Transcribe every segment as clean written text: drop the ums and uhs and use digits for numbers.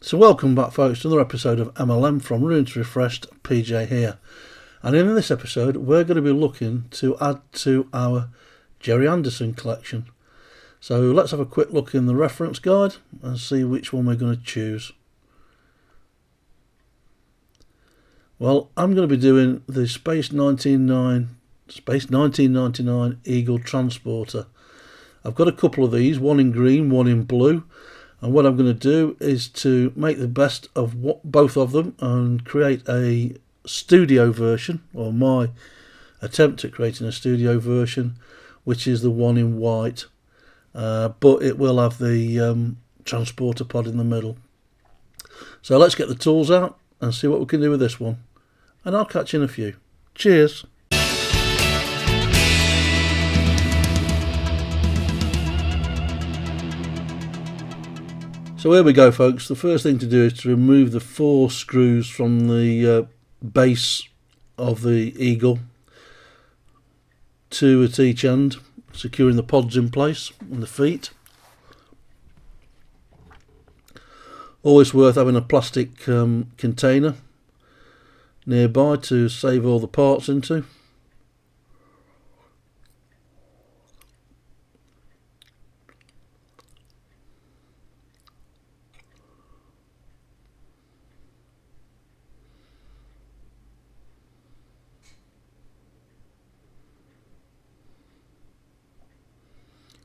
So welcome back folks to another episode of MLM from Ruined to Refreshed. PJ here, and in this episode we're going to be looking to add to our Gerry Anderson collection. So let's have a quick look in the reference guide and see which one we're going to choose. Well, I'm going to be doing the Space 1999 Eagle Transporter. I've got a couple of these, one in green, one in blue, and what I'm going to do is to make the best of both of them and create a studio version, or my attempt at creating a studio version, which is the one in white, but it will have the transporter pod in the middle. So let's get the tools out and see what we can do with this one, and I'll catch you in a few. Cheers. So here we go folks, the first thing to do is to remove the 4 screws from the base of the Eagle, 2 at each end, securing the pods in place and the feet. Always worth having a plastic container nearby to save all the parts into.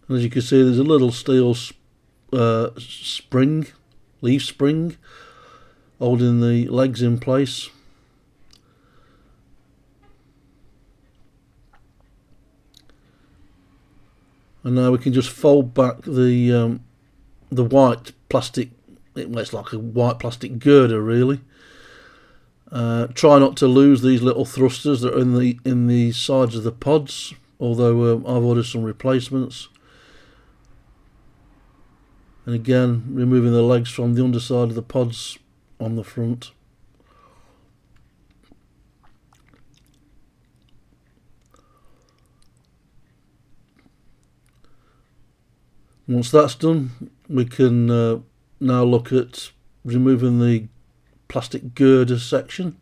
And as you can see, there's a little steel spring, leaf spring, holding the legs in place. And now we can just fold back the white plastic. It's like a white plastic girder, really. Try not to lose these little thrusters that are in the sides of the pods. Although I've ordered some replacements. And again, removing the legs from the underside of the pods on the front. Once that's done, we can now look at removing the plastic girder section.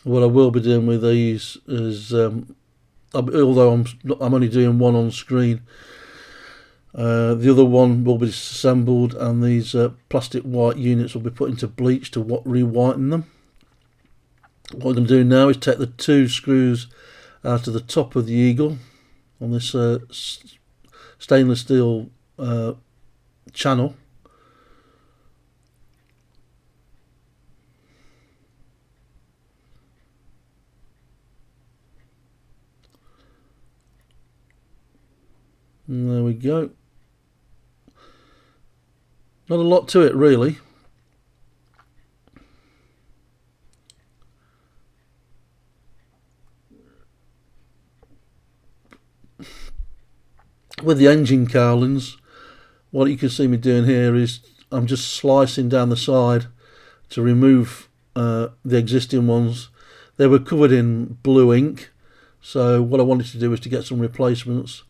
What I will be doing with these is, although I'm only doing one on screen, the other one will be disassembled, and these plastic white units will be put into bleach to re-whiten them. What I'm going to do now is take the 2 screws out of the top of the Eagle on this stainless steel channel. And there we go. Not a lot to it really. With the engine cowlings, what you can see me doing here is I'm just slicing down the side to remove the existing ones. They were covered in blue ink, so what I wanted to do was to get some replacements.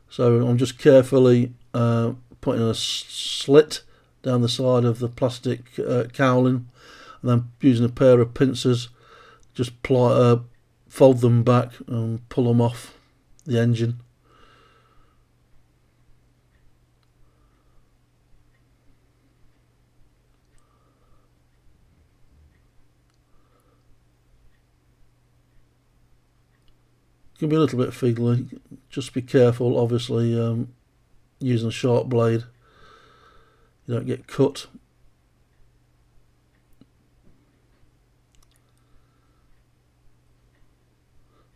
So I'm just carefully putting a slit down the side of the plastic cowling, and then using a pair of pincers, just fold them back and pull them off the engine. Can be a little bit fiddly, just be careful obviously using a sharp blade, you don't get cut.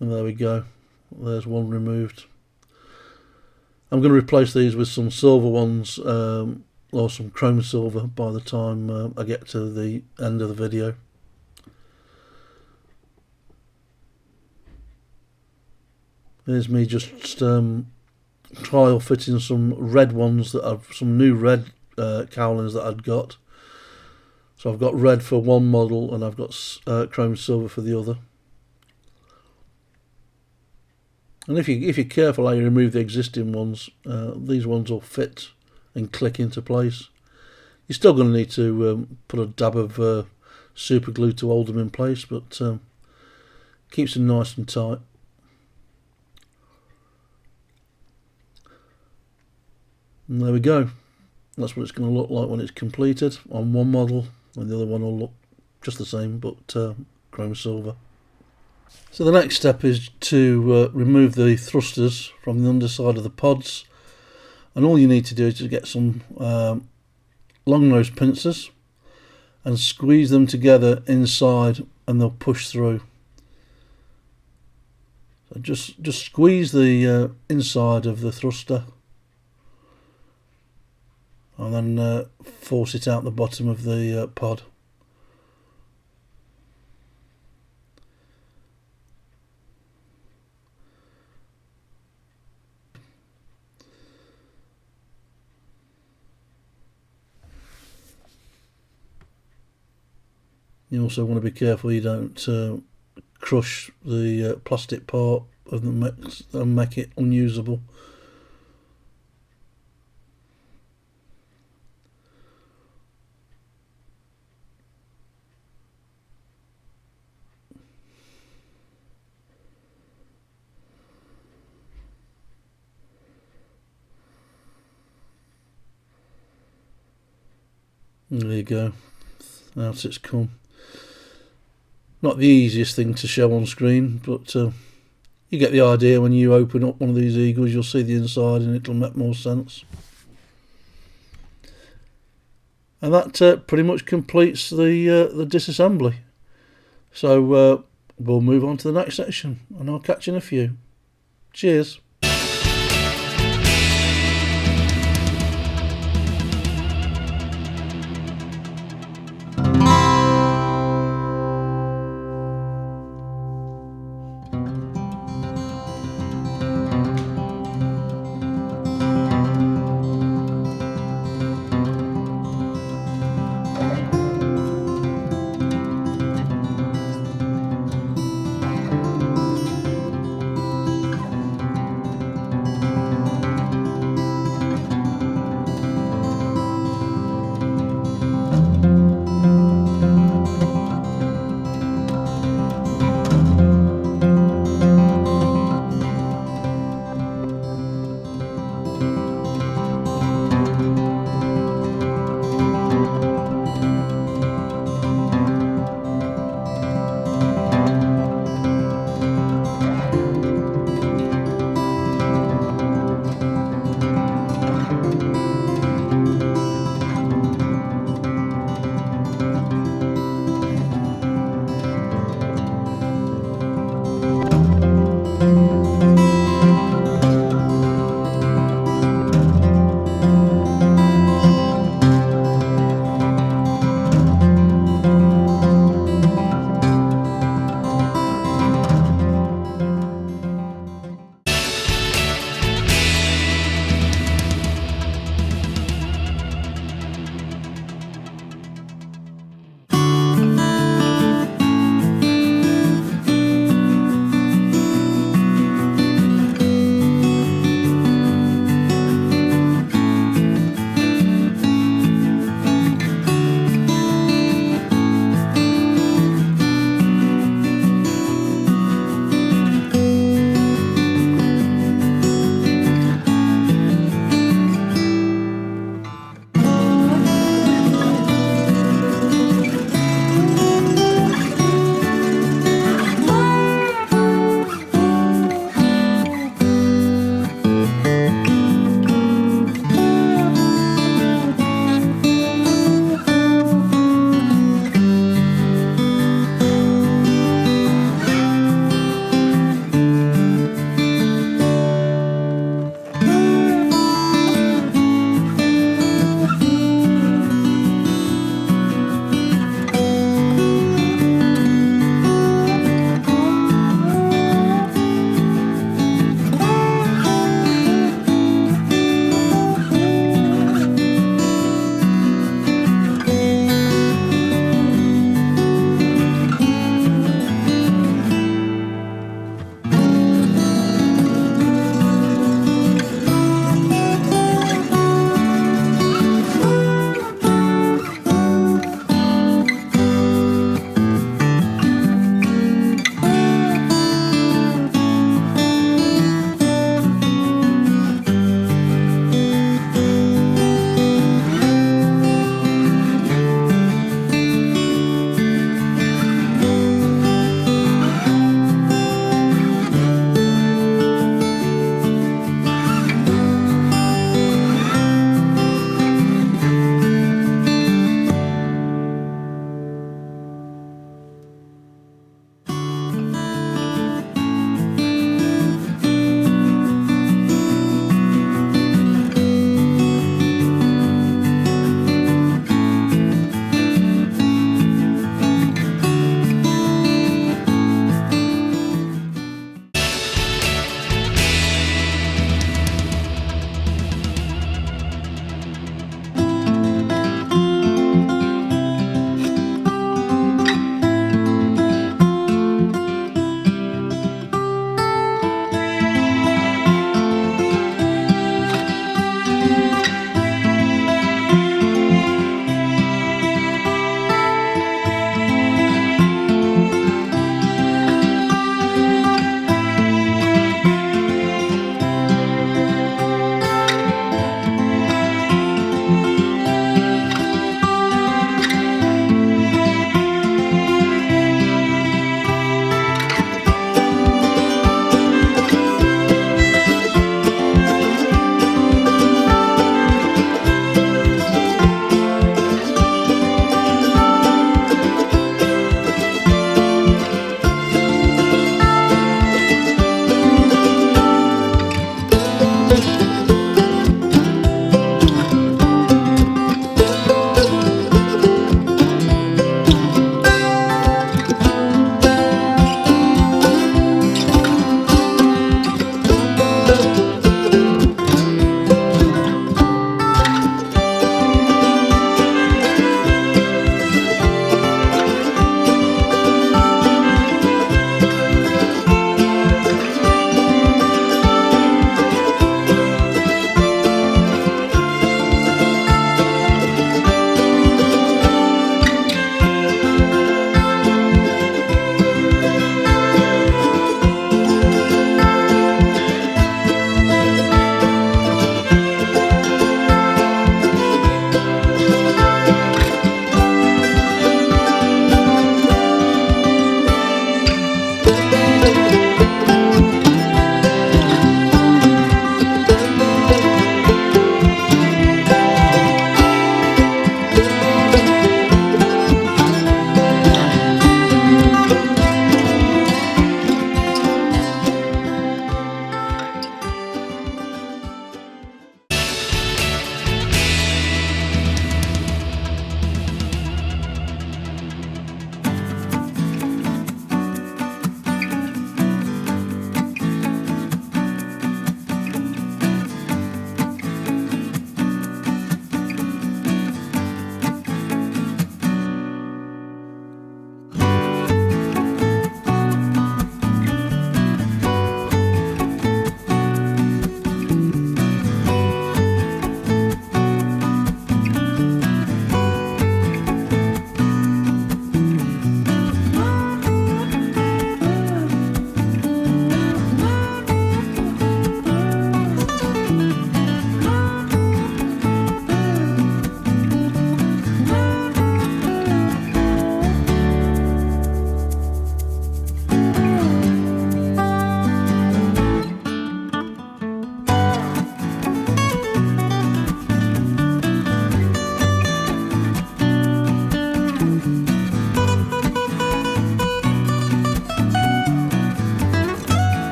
And there we go, there's one removed. I'm going to replace these with some silver ones, or some chrome silver by the time I get to the end of the video. Here's me just trial fitting some red ones, that I've some new red cowlings that I'd got. So I've got red for one model and I've got chrome silver for the other. And if you're careful how you remove the existing ones, these ones will fit and click into place. You're still going to need to put a dab of super glue to hold them in place, but keeps them nice and tight. And there we go. That's what it's going to look like when it's completed on one model, and the other one will look just the same, but chrome silver. So the next step is to remove the thrusters from the underside of the pods, and all you need to do is to get some long nose pincers and squeeze them together inside, and they'll push through. So just squeeze the inside of the thruster and then force it out the bottom of the pod. You also want to be careful you don't crush the plastic part of the mix and make it unusable. And there you go. Out it's come. Not the easiest thing to show on screen, but you get the idea. When you open up one of these eagles, you'll see the inside and it'll make more sense. And that pretty much completes the disassembly. So we'll move on to the next section, and I'll catch you in a few. Cheers.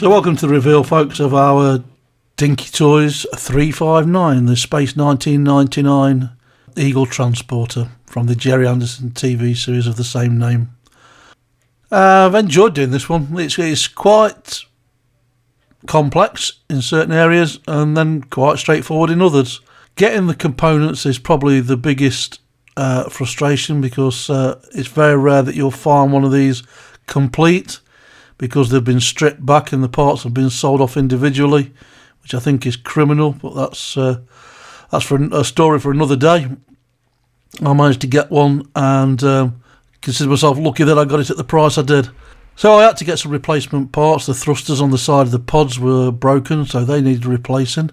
So welcome to the reveal, folks, of our Dinky Toys 359, the Space 1999 Eagle Transporter from the Jerry Anderson TV series of the same name. I've enjoyed doing this one. It's quite complex in certain areas and then quite straightforward in others. Getting the components is probably the biggest frustration, because it's very rare that you'll find one of these complete, because they've been stripped back and the parts have been sold off individually, which I think is criminal, but that's for a story for another day. I managed to get one and consider myself lucky that I got it at the price I did. So I had to get some replacement parts. The thrusters on the side of the pods were broken, so they needed replacing.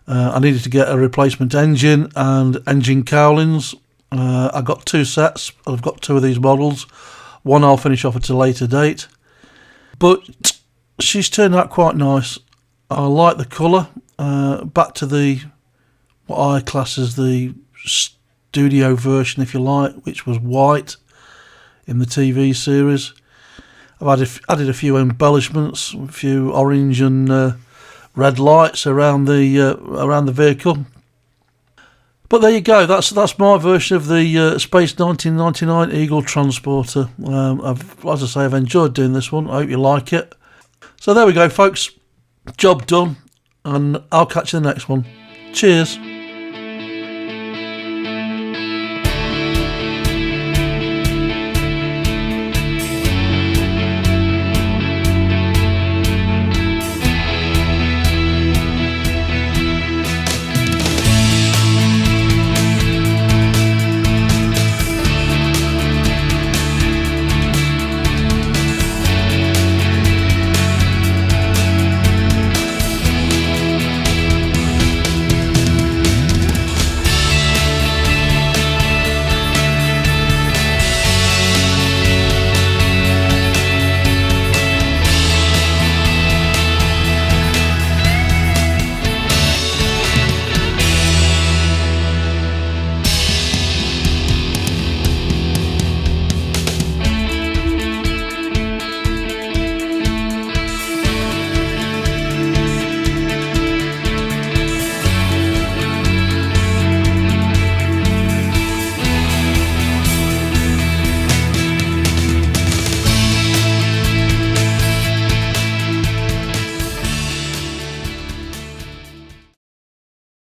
I needed to get a replacement engine and engine cowlings. I got 2 sets. I've got 2 of these models. One I'll finish off at a later date. But she's turned out quite nice. I like the colour. Back to what I class as the studio version, if you like, which was white in the TV series. I've added a few embellishments, a few orange and red lights around the vehicle. But there you go. That's my version of the Space 1999 Eagle Transporter. As I say, I've enjoyed doing this one. I hope you like it. So there we go, folks. Job done, and I'll catch you in the next one. Cheers.